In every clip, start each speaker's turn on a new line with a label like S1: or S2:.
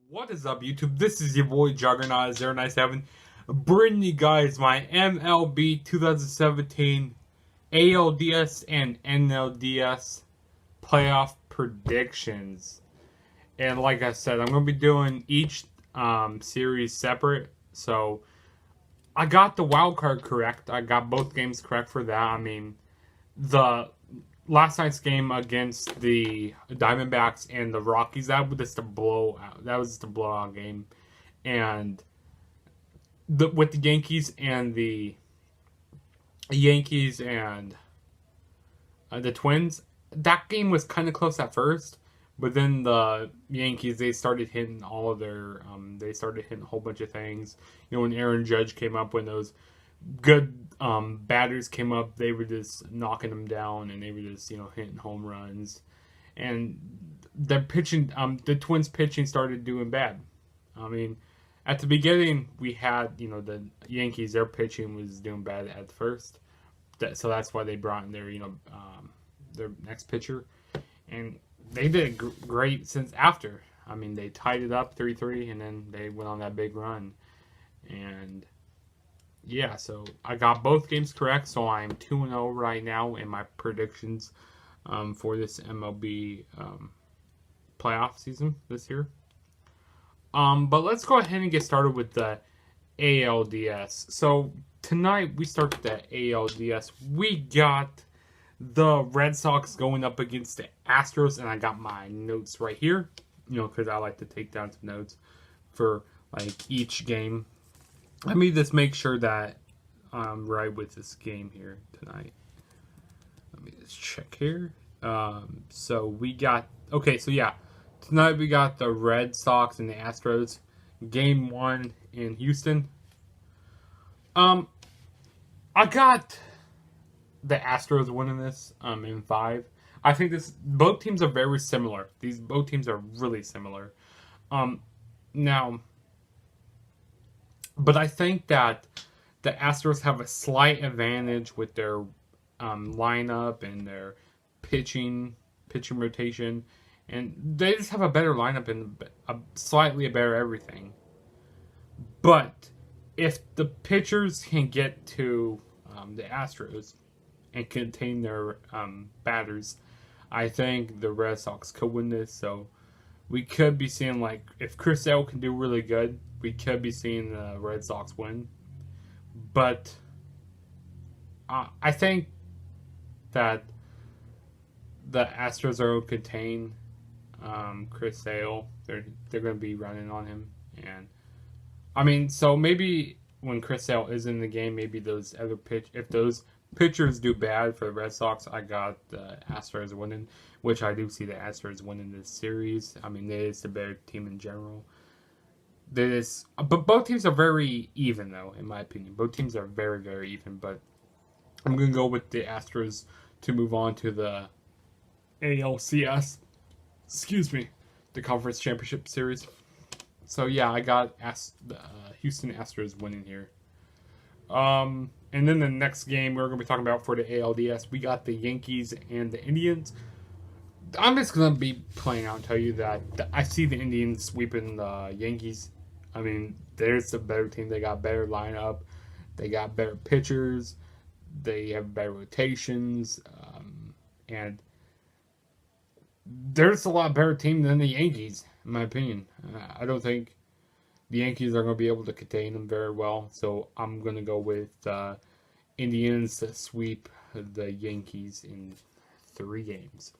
S1: What is up, YouTube? This is your boy Juggernaut0997, bringing you guys my MLB 2017 ALDS and NLDS playoff predictions. And like I said, I'm going to be doing each series separate. So I got the wild card correct. I got both games correct for that. I mean, the last night's game against the Diamondbacks and the Rockies, that was just a blowout. That was just a blowout game. And with the Yankees and the Twins, that game was kind of close at first. But then the Yankees, they started hitting all of their, they started hitting a whole bunch of things. You know, when Aaron Judge came up, when those good batters came up, they were just knocking them down, and they were just, you know, hitting home runs. And the pitching, the Twins pitching started doing bad. I mean, at the beginning, we had, you know, the Yankees, their pitching was doing bad at first. So that's why they brought in their, you know, their next pitcher. And they did great since after. I mean, they tied it up 3-3, and then they went on that big run. And yeah, so I got both games correct, so I'm 2-0 right now in my predictions for this MLB playoff season this year. But let's go ahead and get started with the ALDS. So tonight we start with the ALDS. We got the Red Sox going up against the Astros, and I got my notes right here, you know, because I like to take down some notes for like each game. Let me just make sure that I'm right with this game here tonight. Let me just check here. So we got, okay, so yeah, tonight we got the Red Sox and the Astros. Game 1 in Houston. I got the Astros winning this in 5. I think both teams are very similar. Both teams are really similar. Now, but I think that the Astros have a slight advantage with their lineup and their pitching rotation, and they just have a better lineup and slightly better everything. But if the pitchers can get to the Astros and contain their batters, I think the Red Sox could win this. So we could be seeing, like, if Chris Sale can do really good, we could be seeing the Red Sox win. But I think that the Astros are going to contain Chris Sale. They're going to be running on him. And I mean, so maybe when Chris Sale is in the game, maybe those other if those pitchers do bad for the Red Sox, I got the Astros winning, which I do see the Astros winning this series. I mean, it is the better team in general. But both teams are very even, though, in my opinion. Both teams are very, very even. But I'm going to go with the Astros to move on to the ALCS. Excuse me. The Conference Championship Series. So, yeah, I got the Houston Astros winning here. And then the next game we're going to be talking about for the ALDS, we got the Yankees and the Indians. I'm just going to be playing out and tell you that I see the Indians sweeping the Yankees. I mean, there's a better team. They got better lineup. They got better pitchers. They have better rotations. And there's a lot better team than the Yankees, in my opinion. I don't think the Yankees are going to be able to contain them very well. So I'm going to go with Indians to sweep the Yankees in 3 games.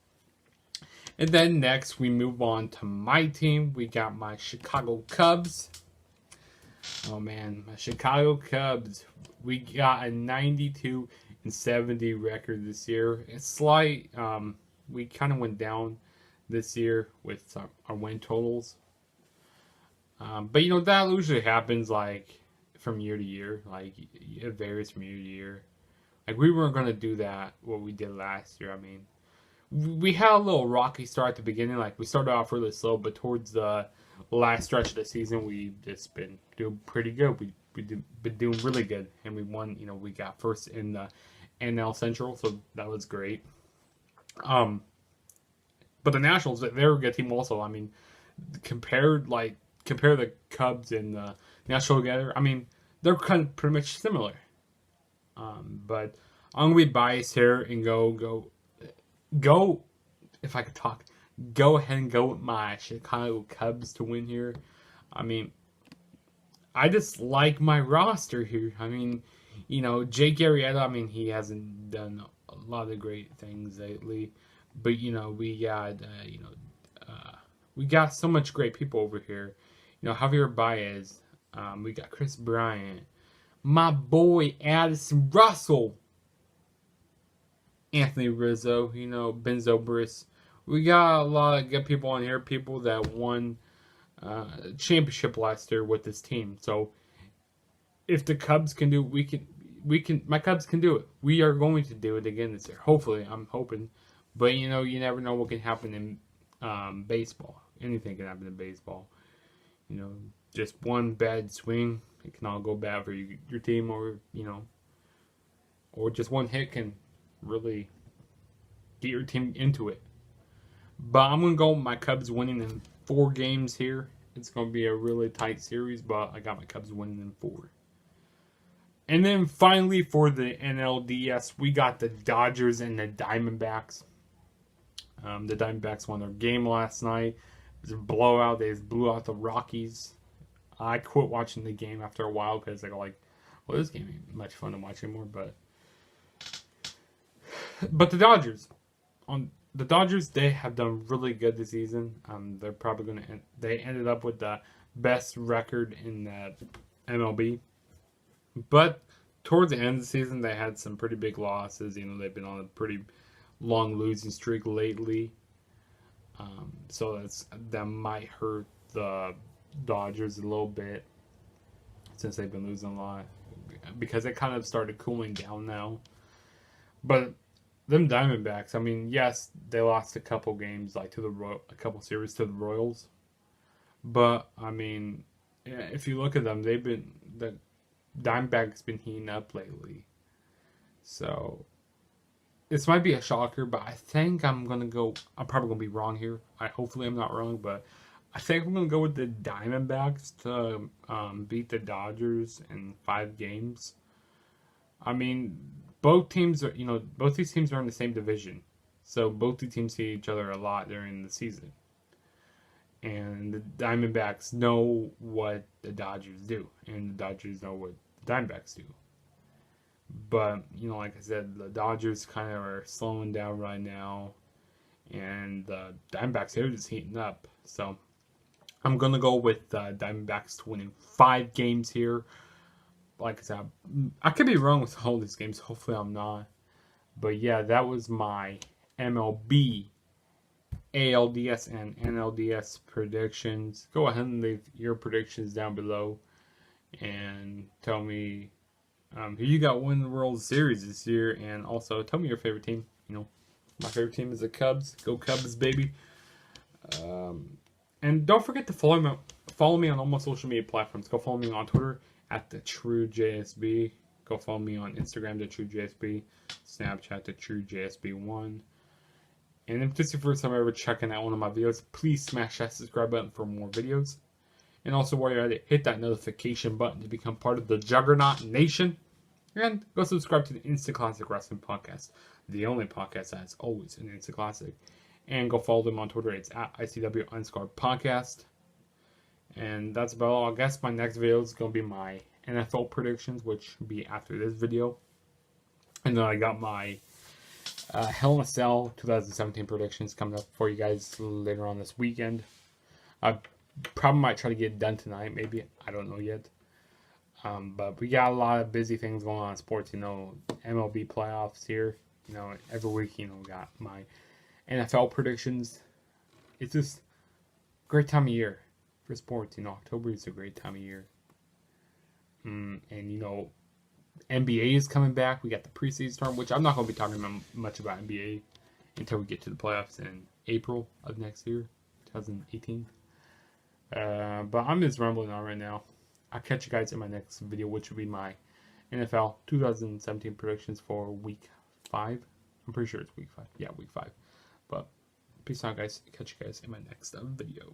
S1: And then next we move on to my team. We got my Chicago Cubs. Oh man, my Chicago Cubs. We got a 92-70 record this year. It's slight we kind of went down this year with our win totals. But that usually happens like from year to year. Like it varies from year to year. Like we weren't gonna do that what we did last year. I mean, we had a little rocky start at the beginning. Like we started off really slow, but towards the last stretch of the season, we just been doing pretty good. Been doing really good, and we won. We got first in the NL Central, so that was great. But the Nationals, they're a good team also. I mean, compare the Cubs and the Nationals together. I mean, they're kind of pretty much similar. But I'm gonna be biased here and go. If I could talk, go ahead and go with my Chicago Cubs to win here. I mean, I just like my roster here. I mean, Jake Arrieta. I mean, he hasn't done a lot of great things lately, but we got so much great people over here. Javier Baez. We got Chris Bryant, my boy Addison Russell, Anthony Rizzo, Ben Zobrist. We got a lot of good people on here, people that won championship last year with this team. So if the Cubs can do it, my Cubs can do it. We are going to do it again this year. Hopefully, I'm hoping. But you never know what can happen in baseball. Anything can happen in baseball. Just one bad swing, it can all go bad for your team, or just one hit can really get your team into it. But I'm going to go with my Cubs winning in 4 games here. It's going to be a really tight series, but I got my Cubs winning in 4. And then finally for the NLDS, we got the Dodgers and the Diamondbacks. The Diamondbacks won their game last night. It was a blowout. They just blew out the Rockies. I quit watching the game after a while because I go this game ain't much fun to watch anymore. But the Dodgers, they have done really good this season. They're probably they ended up with the best record in the MLB. But towards the end of the season, they had some pretty big losses. They've been on a pretty long losing streak lately. So that might hurt the Dodgers a little bit since they've been losing a lot, because it kind of started cooling down now. But them Diamondbacks, I mean, yes, they lost a couple games, like a couple series to the Royals. But I mean, if you look at them, the Diamondbacks been heating up lately. So this might be a shocker, but I think I'm probably gonna be wrong here. Hopefully I'm not wrong, but I think I'm gonna go with the Diamondbacks to beat the Dodgers in 5 games. I mean, both these teams are in the same division, so both the teams see each other a lot during the season. And the Diamondbacks know what the Dodgers do, and the Dodgers know what the Diamondbacks do. But, like I said, the Dodgers kind of are slowing down right now, and the Diamondbacks, they're just heating up. So I'm going to go with the Diamondbacks to win in 5 games here. Like I said, I could be wrong with all these games. Hopefully I'm not. But yeah, that was my MLB, ALDS, and NLDS predictions. Go ahead and leave your predictions down below and tell me who you got winning the World Series this year, and also tell me your favorite team. My favorite team is the Cubs. Go Cubs, baby! And don't forget to follow me on all my social media platforms. Go follow me on Twitter at @TrueJSB. Go follow me on Instagram @TrueJSB, Snapchat @TrueJSB1. And if this is your first time ever checking out one of my videos, please smash that subscribe button for more videos. And also, while you're at it, hit that notification button to become part of the Juggernaut Nation. And go subscribe to the Instant Classic Wrestling Podcast, the only podcast that is always an Instant Classic. And go follow them on Twitter. It's @ICW_podcast. And that's about all. I guess my next video is going to be my NFL predictions, which will be after this video. And then I got my Hell in a Cell 2017 predictions coming up for you guys later on this weekend. I probably might try to get it done tonight, maybe. I don't know yet. But we got a lot of busy things going on in sports. MLB playoffs here. Every week, got my NFL predictions. It's just a great time of year for sports. October is a great time of year. And NBA is coming back. We got the preseason tournament, which I'm not going to be talking much about NBA until we get to the playoffs in April of next year, 2018. But I'm just rambling on right now. I'll catch you guys in my next video, which will be my NFL 2017 predictions for week 5. I'm pretty sure it's week 5. Yeah, week 5. But peace out, guys. Catch you guys in my next video.